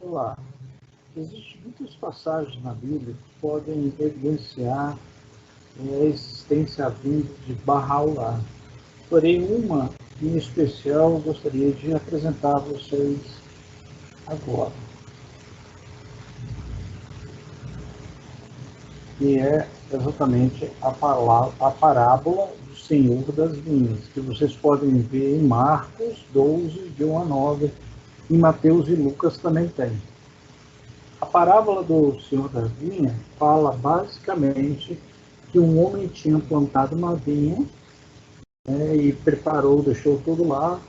Olá, existem muitas passagens na Bíblia que podem evidenciar a existência vinda de Bahá'u'lláh. Porém, uma em especial eu gostaria de apresentar a vocês agora, que é exatamente a parábola do Senhor das Vinhas, que vocês podem ver em Marcos 12, de 1 a 9, em Mateus e Lucas também tem. A parábola do Senhor da Vinha fala basicamente que um homem tinha plantado uma vinha, e preparou, deixou tudo lá,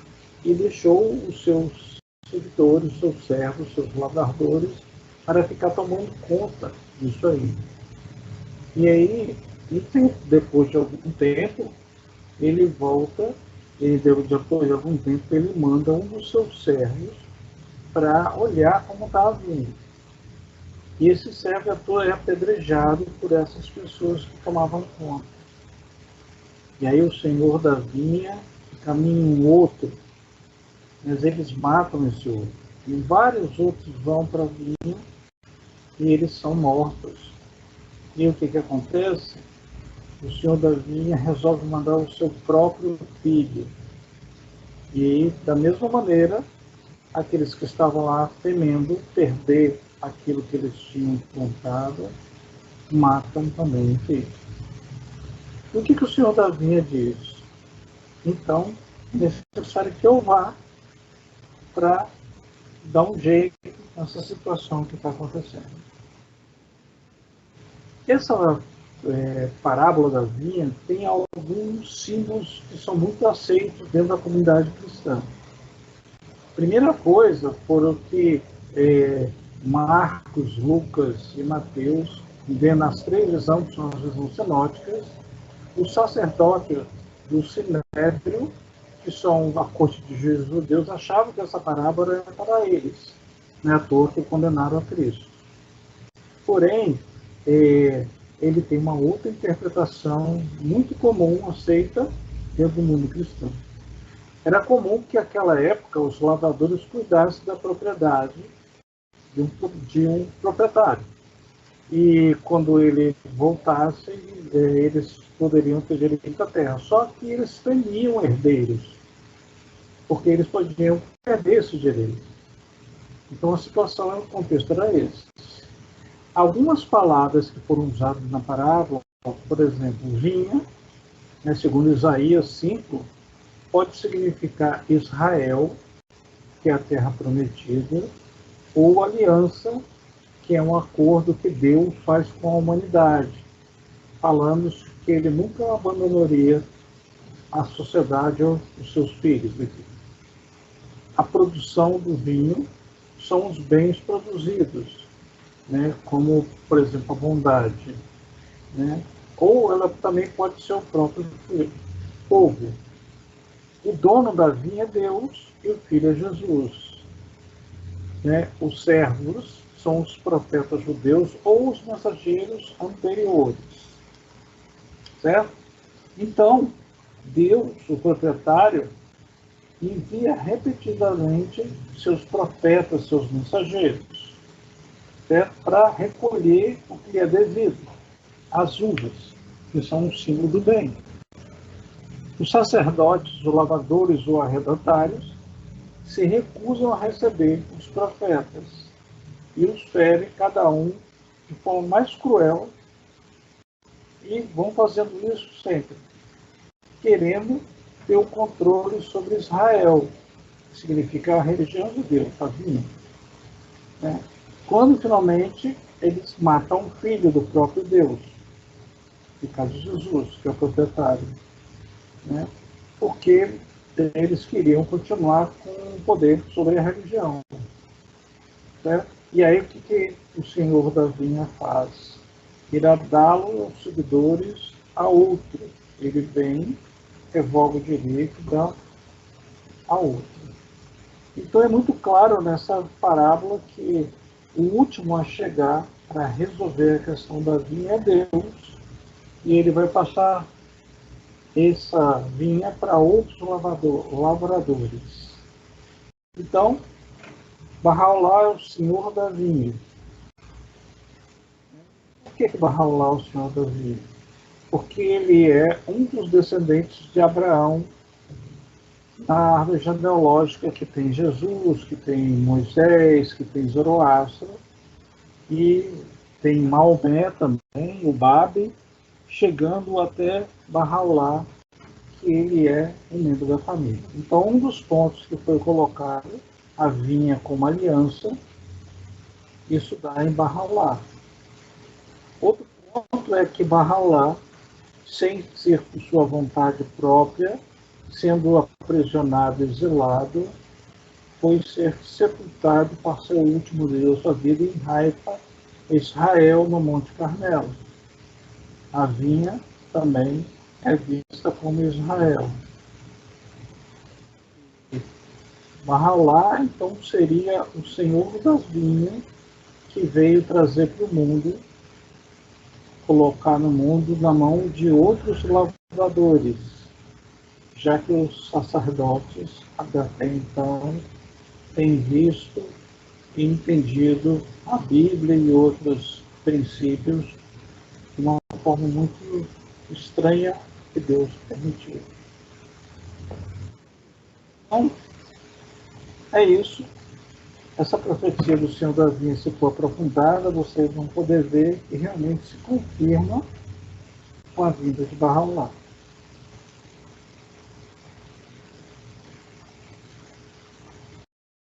e deixou os seus seguidores, os seus servos, os seus lavradores, para ficar tomando conta disso aí. E aí, depois de algum tempo, ele volta, depois de algum tempo, ele manda um dos seus servos para olhar como está a vinha. E esse servo é apedrejado por essas pessoas que tomavam conta. E aí o senhor da vinha caminha um outro, mas eles matam esse outro. E vários outros vão para a vinha e eles são mortos. E o que acontece? O senhor da vinha resolve mandar o seu próprio filho. E, da mesma maneira, aqueles que estavam lá temendo perder aquilo que eles tinham plantado, matam também o filho. O que o senhor da vinha diz? Então, é necessário que eu vá para dar um jeito nessa situação que está acontecendo. Essa parábola da vinha tem alguns símbolos que são muito aceitos dentro da comunidade cristã. Primeira coisa, foram que Marcos, Lucas e Mateus, vendo as três visões, que são as visões sinóticas, o sacerdote do Sinédrio, que são a corte de juízes judeus, achavam que essa parábola era para eles, não é à toa que condenaram a Cristo. Porém, ele tem uma outra interpretação muito comum, aceita dentro do mundo cristão. Era comum que naquela época os lavradores cuidassem da propriedade de um proprietário. E quando ele voltasse, eles poderiam ter direito à terra. Só que eles temiam herdeiros, porque eles podiam perder esse direito. Então a situação, o contexto era esse. Algumas palavras que foram usadas na parábola, por exemplo, vinha, segundo Isaías 5, pode significar Israel, que é a terra prometida, ou aliança, que é um acordo que Deus faz com a humanidade, falando que ele nunca abandonaria a sociedade ou os seus filhos. A produção do vinho são os bens produzidos, como, por exemplo, a bondade. Ou ela também pode ser o próprio povo. O dono da vinha é Deus e o filho é Jesus. Os servos são os profetas judeus ou os mensageiros anteriores. Certo? Então, Deus, o proprietário, envia repetidamente seus profetas, seus mensageiros, para recolher o que é devido, as uvas, que são um símbolo do bem. Os sacerdotes, os lavradores ou arrendatários se recusam a receber os profetas e os ferem cada um de forma mais cruel e vão fazendo isso sempre, querendo ter o controle sobre Israel, que significa a religião de Deus, a vinha. Quando finalmente eles matam o filho do próprio Deus, no caso de Jesus, que é o proprietário, porque eles queriam continuar com o poder sobre a religião. Certo? E aí o que o senhor da vinha faz? Irá dá-lo aos seguidores a outro. Ele vem, revoga o direito, dá a outro. Então é muito claro nessa parábola que o último a chegar para resolver a questão da vinha é Deus, e ele vai passar essa vinha para outros lavradores. Então, Bahá'u'lláh é o senhor da vinha. Por que Bahá'u'lláh é o senhor da vinha? Porque ele é um dos descendentes de Abraão na árvore genealógica que tem Jesus, que tem Moisés, que tem Zoroastro, e tem Maomé também, o Babi, chegando até Bahá'u'lláh, que ele é um membro da família. Então, um dos pontos que foi colocado, a vinha como aliança, isso dá em Bahá'u'lláh. Outro ponto é que Bahá'u'lláh, sem ser por sua vontade própria, sendo aprisionado e exilado, foi ser sepultado, passou o último dia da sua vida em Haifa, Israel, no Monte Carmelo. A vinha também é vista como Israel. Bahá'u'lláh, então, seria o senhor das vinhas que veio trazer para o mundo, colocar no mundo na mão de outros lavradores, já que os sacerdotes até então têm visto e entendido a Bíblia e outros princípios de uma forma muito estranha que Deus permitiu. Então, é isso. Essa profecia do Senhor da Vinha, se for aprofundada, vocês vão poder ver que realmente se confirma com a vinda de Bahá'u'lláh.